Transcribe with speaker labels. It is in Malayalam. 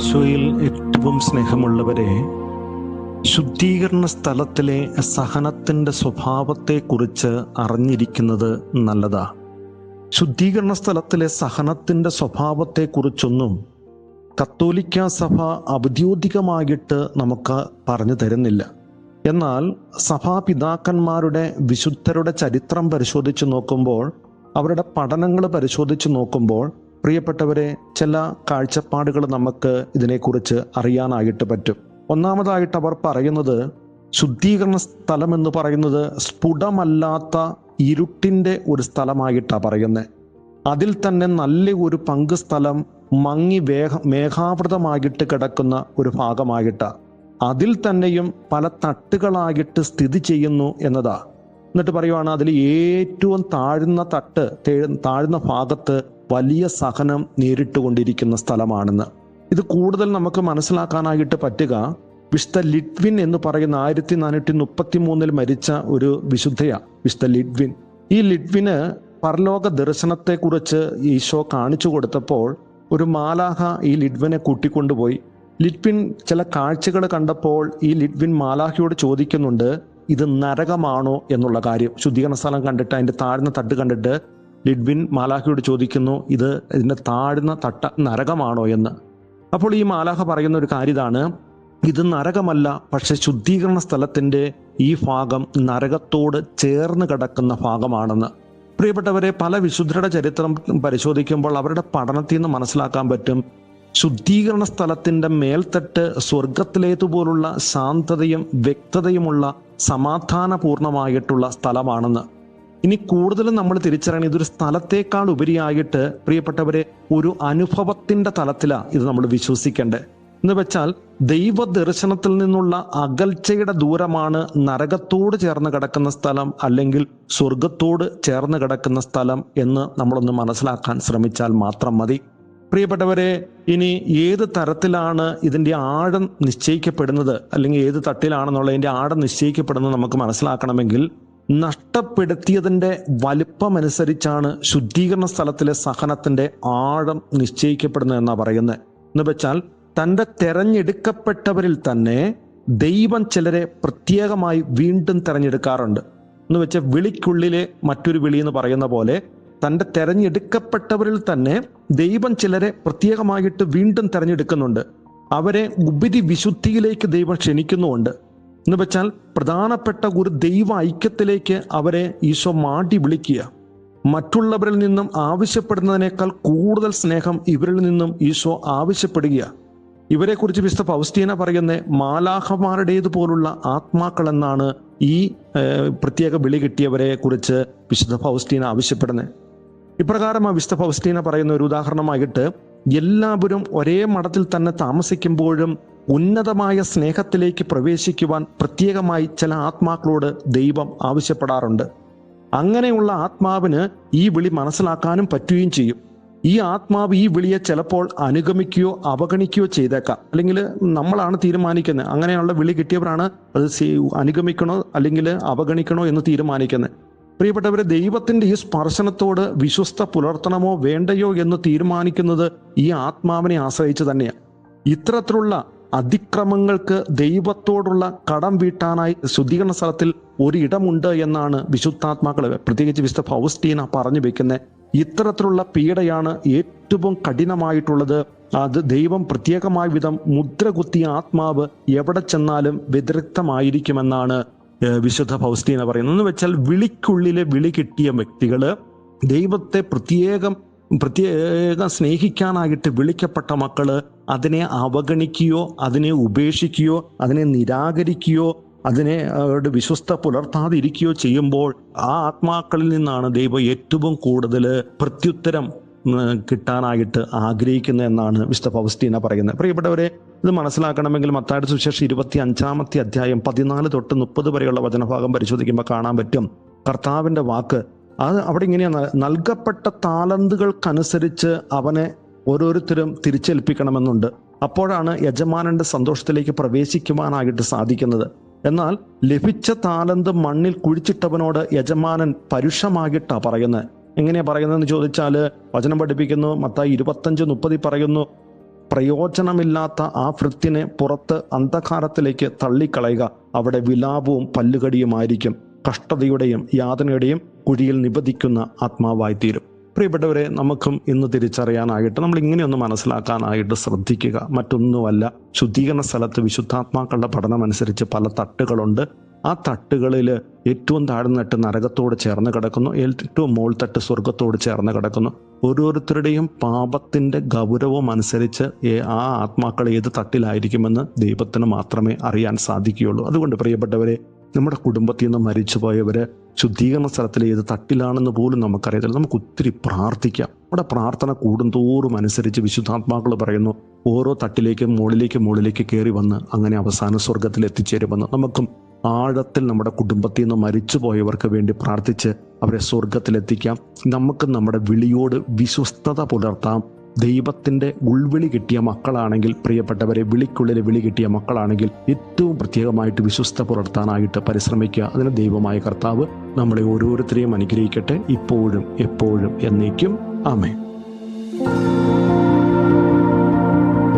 Speaker 1: ഈശോയിൽ ഏറ്റവും സ്നേഹമുള്ളവരെ, ശുദ്ധീകരണ സ്ഥലത്തിലെ സഹനത്തിൻ്റെ സ്വഭാവത്തെക്കുറിച്ച് അറിഞ്ഞിരിക്കുന്നത് നല്ലതാ. ശുദ്ധീകരണ സ്ഥലത്തിലെ സഹനത്തിൻ്റെ സ്വഭാവത്തെക്കുറിച്ചൊന്നും കത്തോലിക്കാ സഭ ഔദ്യോഗികമായിട്ട് നമുക്ക് പറഞ്ഞു തരുന്നില്ല. എന്നാൽ സഭാപിതാക്കന്മാരുടെ വിശുദ്ധരുടെ ചരിത്രം പരിശോധിച്ച് നോക്കുമ്പോൾ, അവരുടെ പഠനങ്ങൾ പരിശോധിച്ച് നോക്കുമ്പോൾ, പ്രിയപ്പെട്ടവരെ, ചില കാഴ്ചപ്പാടുകൾ നമുക്ക് ഇതിനെക്കുറിച്ച് അറിയാനായിട്ട് പറ്റും. ഒന്നാമതായിട്ട് അവർ പറയുന്നത്, ശുദ്ധീകരണ സ്ഥലം എന്ന് പറയുന്നത് സ്ഫുടമല്ലാത്ത ഇരുട്ടിൻ്റെ ഒരു സ്ഥലമായിട്ടാണ് പറയുന്നത്. അതിൽ തന്നെ നല്ല ഒരു പങ്ക് സ്ഥലം മങ്ങി മേഘാവൃതമായിട്ട് കിടക്കുന്ന ഒരു ഭാഗമായിട്ടാണ്. അതിൽ തന്നെയും പല തട്ടുകളായിട്ട് സ്ഥിതി ചെയ്യുന്നു എന്നതാ. എന്നിട്ട് പറയുവാണ്, അതിൽ ഏറ്റവും താഴ്ന്ന ഭാഗത്ത് വലിയ സഹനം നേരിട്ടുകൊണ്ടിരിക്കുന്ന സ്ഥലമാണെന്ന്. ഇത് കൂടുതൽ നമുക്ക് മനസ്സിലാക്കാനായിട്ട് പറ്റുക, വിശുദ്ധ ലിറ്റ്വിൻ എന്ന് പറയുന്ന 1433 മരിച്ച ഒരു വിശുദ്ധയാണ് വിശുദ്ധ ലിറ്റ്വിൻ. ഈ ലിറ്റ്വിന് പരലോക ദർശനത്തെക്കുറിച്ച് ഈശോ കാണിച്ചു കൊടുത്തപ്പോൾ ഒരു മാലാഖ ഈ ലിറ്റ്വിനെ കൂട്ടിക്കൊണ്ടുപോയി. ലിറ്റ്വിൻ ചില കാഴ്ചകൾ കണ്ടപ്പോൾ ഈ ലിറ്റ്വിൻ മാലാഖയോട് ചോദിക്കുന്നുണ്ട്, ഇത് നരകമാണോ എന്നുള്ള കാര്യം. ശുദ്ധീകരണ സ്ഥലം കണ്ടിട്ട് അതിൻ്റെ താഴ്ന്ന തട്ട് കണ്ടിട്ട് ലിറ്റ്വിൻ മാലാഖയോട് ചോദിക്കുന്നു, ഇതിൻ്റെ താഴ്ന്ന തട്ട നരകമാണോ എന്ന്. അപ്പോൾ ഈ മാലാഖ പറയുന്ന ഒരു കാര്യം ഇതാണ്, ഇത് നരകമല്ല, പക്ഷെ ശുദ്ധീകരണ സ്ഥലത്തിൻ്റെ ഈ ഭാഗം നരകത്തോട് ചേർന്ന് കിടക്കുന്ന ഭാഗമാണെന്ന്. പ്രിയപ്പെട്ടവരെ, പല വിശുദ്ധരുടെ ചരിത്രം പരിശോധിക്കുമ്പോൾ അവരുടെ പഠനത്തിൽ നിന്ന് മനസ്സിലാക്കാൻ പറ്റും, ശുദ്ധീകരണ സ്ഥലത്തിൻ്റെ മേൽത്തട്ട് സ്വർഗത്തിലേതുപോലുള്ള ശാന്തതയും വ്യക്തതയുമുള്ള സമാധാനപൂർണമായിട്ടുള്ള സ്ഥലമാണെന്ന്. ഇനി കൂടുതലും നമ്മൾ തിരിച്ചറിയണം, ഇതൊരു സ്ഥലത്തേക്കാൾ ഉപരിയായിട്ട് പ്രിയപ്പെട്ടവരെ ഒരു അനുഭവത്തിൻ്റെ തലത്തിലാണ് ഇത് നമ്മൾ വിശ്വസിക്കേണ്ടത്. എന്ന് വെച്ചാൽ ദൈവദർശനത്തിൽ നിന്നുള്ള അകൽച്ചയുടെ ദൂരമാണ് നരകത്തോട് ചേർന്ന് കിടക്കുന്ന സ്ഥലം അല്ലെങ്കിൽ സ്വർഗത്തോട് ചേർന്ന് കിടക്കുന്ന സ്ഥലം എന്ന് നമ്മളൊന്ന് മനസ്സിലാക്കാൻ ശ്രമിച്ചാൽ മാത്രം മതി. പ്രിയപ്പെട്ടവരെ, ഇനി ഏത് തരത്തിലാണ് ഇതിൻ്റെ ആഴം നിശ്ചയിക്കപ്പെടുന്നത്, അല്ലെങ്കിൽ ഏത് തട്ടിലാണെന്നുള്ളതിൻ്റെ ആഴം നിശ്ചയിക്കപ്പെടുന്നത് നമുക്ക് മനസ്സിലാക്കണമെങ്കിൽ, നഷ്ടപ്പെടുത്തിയതിൻ്റെ വലിപ്പമനുസരിച്ചാണ് ശുദ്ധീകരണ സ്ഥലത്തിലെ സഹനത്തിൻ്റെ ആഴം നിശ്ചയിക്കപ്പെടുന്നത് എന്നാണ് പറയുന്നത്. എന്ന് വെച്ചാൽ തൻ്റെ തെരഞ്ഞെടുക്കപ്പെട്ടവരിൽ തന്നെ ദൈവം ചിലരെ പ്രത്യേകമായി വീണ്ടും തിരഞ്ഞെടുക്കാറുണ്ട്. എന്ന് വെച്ചാൽ വിളിക്കുള്ളിലെ മറ്റൊരു വിളി എന്ന് പറയുന്ന പോലെ തൻ്റെ തെരഞ്ഞെടുക്കപ്പെട്ടവരിൽ തന്നെ ദൈവം ചിലരെ പ്രത്യേകമായിട്ട് വീണ്ടും തിരഞ്ഞെടുക്കുന്നുണ്ട്. അവരെ ഉപരി വിശുദ്ധിയിലേക്ക് ദൈവം ക്ഷണിക്കുന്നുമുണ്ട്. എന്ന് വെച്ചാൽ പ്രധാനപ്പെട്ട ഒരു ദൈവ ഐക്യത്തിലേക്ക് അവരെ ഈശോ മാടി വിളിക്കുക. മറ്റുള്ളവരിൽ നിന്നും ആവശ്യപ്പെടുന്നതിനേക്കാൾ കൂടുതൽ സ്നേഹം ഇവരിൽ നിന്നും ഈശോ ആവശ്യപ്പെടുക. ഇവരെക്കുറിച്ച് വിശുദ്ധ ഫൗസ്റ്റീന പറയുന്ന മാലാഖമാരുടേതുപോലുള്ള ആത്മാക്കൾ എന്നാണ് ഈ പ്രത്യേക വിളി കിട്ടിയവരെ കുറിച്ച് വിശുദ്ധ ഫൗസ്റ്റീന ആവശ്യപ്പെടുന്നത്. ഇപ്രകാരം വിശുദ്ധ ഫൗസ്റ്റീന പറയുന്ന ഒരു ഉദാഹരണമായിട്ട്, എല്ലാവരും ഒരേ മഠത്തിൽ തന്നെ താമസിക്കുമ്പോഴും ഉന്നതമായ സ്നേഹത്തിലേക്ക് പ്രവേശിക്കുവാൻ പ്രത്യേകമായി ചില ആത്മാക്കളോട് ദൈവം ആവശ്യപ്പെടാറുണ്ട്. അങ്ങനെയുള്ള ആത്മാവിന് ഈ വിളി മനസ്സിലാക്കാനും പറ്റുകയും ചെയ്യും. ഈ ആത്മാവ് ഈ വിളിയെ ചിലപ്പോൾ അനുഗമിക്കുകയോ അവഗണിക്കുകയോ ചെയ്തേക്കാം. അല്ലെങ്കിൽ നമ്മളാണ് തീരുമാനിക്കുന്നത്, അങ്ങനെയുള്ള വിളി കിട്ടിയവരാണ് അത് അനുഗമിക്കണോ അല്ലെങ്കിൽ അവഗണിക്കണോ എന്ന് തീരുമാനിക്കുന്നത്. പ്രിയപ്പെട്ടവരെ, ദൈവത്തിൻ്റെ ഈ സ്പർശനത്തോട് വിശ്വസ്ത പുലർത്തണമോ വേണ്ടയോ എന്ന് തീരുമാനിക്കുന്നത് ഈ ആത്മാവിനെ ആശ്രയിച്ച് തന്നെയാണ്. ഇത്തരത്തിലുള്ള അതിക്രമങ്ങൾക്ക് ദൈവത്തോടുള്ള കടം വീട്ടാനായി ശുദ്ധീകരണ സ്ഥലത്തിൽ ഒരിടമുണ്ട് എന്നാണ് വിശുദ്ധാത്മാക്കൾ, പ്രത്യേകിച്ച് വിശുദ്ധ ഫൗസ്റ്റീന പറഞ്ഞു വെക്കുന്നത്. ഇത്തരത്തിലുള്ള പീഡയാണ് ഏറ്റവും കഠിനമായിട്ടുള്ളത്. അത് ദൈവം പ്രത്യേകമായ വിധം മുദ്ര കുത്തിയ ആത്മാവ് എവിടെ ചെന്നാലും വ്യതിരിക്തമായിരിക്കുമെന്നാണ് വിശുദ്ധ ഫൗസ്റ്റീന പറയുന്നത്. എന്ന് വെച്ചാൽ വിളിക്കുള്ളിലെ വിളി കിട്ടിയ വ്യക്തികൾ ദൈവത്തെ പ്രത്യേകം സ്നേഹിക്കാനായിട്ട് വിളിക്കപ്പെട്ട മക്കള് അതിനെ അവഗണിക്കുകയോ അതിനെ ഉപേക്ഷിക്കുകയോ അതിനെ നിരാകരിക്കുകയോ അതിനെ വിശ്വസ്ത പുലർത്താതിരിക്കുകയോ ചെയ്യുമ്പോൾ ആ ആത്മാക്കളിൽ നിന്നാണ് ദൈവം ഏറ്റവും കൂടുതൽ പ്രത്യുത്തരം കിട്ടാനായിട്ട് ആഗ്രഹിക്കുന്നത് എന്നാണ് വിശുദ്ധ ഫൗസ്റ്റീന പറയുന്നത്. പ്രിയപ്പെട്ടവരെ, ഇത് മനസ്സിലാക്കണമെങ്കിൽ മത്തായിയുടെ സുവിശേഷം 25-ാമത്തെ അധ്യായം 14 തൊട്ട് 30 വരെയുള്ള വചനഭാഗം പരിശോധിക്കുമ്പോൾ കാണാൻ പറ്റും കർത്താവിൻ്റെ വാക്ക്. അത് അവിടെ ഇങ്ങനെയാണ്, നൽകപ്പെട്ട താലന്തുകൾക്കനുസരിച്ച് അവനെ ഓരോരുത്തരും തിരിച്ചേൽപ്പിക്കണമെന്നുണ്ട്. അപ്പോഴാണ് യജമാനന്റെ സന്തോഷത്തിലേക്ക് പ്രവേശിക്കുവാനായിട്ട് സാധിക്കുന്നത്. എന്നാൽ ലഭിച്ച താലന്ത് മണ്ണിൽ കുഴിച്ചിട്ടവനോട് യജമാനൻ പരുഷമായിട്ടാണ് പറയുന്നത്. എങ്ങനെയാ പറയുന്നതെന്ന് ചോദിച്ചാൽ വചനം പഠിപ്പിക്കുന്നു. മത്തായി 25:30 പറയുന്നു, പ്രയോജനമില്ലാത്ത ആ ഭൃത്യനെ പുറത്ത് അന്ധകാരത്തിലേക്ക് തള്ളിക്കളയുക. അവിടെ വിലാപവും പല്ലുകടിയുമായിരിക്കും, കഷ്ടതയുടെയും യാതനയുടെയും കുഴിയിൽ നിബദിക്കുന്ന ആത്മാവായി തീരും. പ്രിയപ്പെട്ടവരെ, നമുക്കും ഇന്ന് തിരിച്ചറിയാനായിട്ട്, നമ്മൾ ഇങ്ങനെയൊന്ന് മനസ്സിലാക്കാനായിട്ട് ശ്രദ്ധിക്കുക. മറ്റൊന്നുമല്ല, ശുദ്ധീകരണ സ്ഥലത്ത് വിശുദ്ധാത്മാക്കളുടെ പഠനമനുസരിച്ച് പല തട്ടുകളുണ്ട്. ആ തട്ടുകളിൽ ഏറ്റവും താഴ്ന്ന തട്ട് നരകത്തോട് ചേർന്ന് കിടക്കുന്നു, ഏറ്റവും മോൾ തട്ട് സ്വർഗത്തോട് ചേർന്ന് കിടക്കുന്നു. ഓരോരുത്തരുടെയും പാപത്തിൻ്റെ ഗൗരവം അനുസരിച്ച് ആ ആത്മാക്കൾ ഏത് തട്ടിലായിരിക്കുമെന്ന് ദൈവത്തിന് മാത്രമേ അറിയാൻ സാധിക്കുകയുള്ളൂ. അതുകൊണ്ട് പ്രിയപ്പെട്ടവരെ, നമ്മുടെ കുടുംബത്തിൽ നിന്ന് മരിച്ചുപോയവർ ശുദ്ധീകരണ സ്ഥലത്തിൽ ഏത് തട്ടിലാണെന്ന് പോലും നമുക്കറിയത്തില്ല. നമുക്ക് ഒത്തിരി പ്രാർത്ഥിക്കാം. നമ്മുടെ പ്രാർത്ഥന കൂടുന്തോറും അനുസരിച്ച് വിശുദ്ധാത്മാക്കൾ പറയുന്നു, ഓരോ തട്ടിലേക്കും മുകളിലേക്ക് കയറി വന്ന് അങ്ങനെ അവസാന സ്വർഗത്തിൽ എത്തിച്ചേരുമെന്ന്. നമുക്കും ആഴത്തിൽ നമ്മുടെ കുടുംബത്തിൽ നിന്ന് മരിച്ചുപോയവർക്ക് വേണ്ടി പ്രാർത്ഥിച്ച് അവരെ സ്വർഗത്തിലെത്തിക്കാം. നമുക്ക് നമ്മുടെ വിളിയോട് വിശ്വസ്തത പുലർത്താം. ദൈവത്തിൻ്റെ ഉൾവിളി കിട്ടിയ മക്കളാണെങ്കിൽ, പ്രിയപ്പെട്ടവരെ, വിളിക്കുള്ളിൽ വിളി കിട്ടിയ മക്കളാണെങ്കിൽ ഏറ്റവും പ്രത്യേകമായിട്ട് വിശ്വസ്ത പുലർത്താനായിട്ട് പരിശ്രമിക്കുക. അതിന് ദൈവമായ കർത്താവ് നമ്മളെ ഓരോരുത്തരെയും അനുഗ്രഹിക്കട്ടെ, ഇപ്പോഴും എപ്പോഴും എന്നേക്കും. ആമേൻ.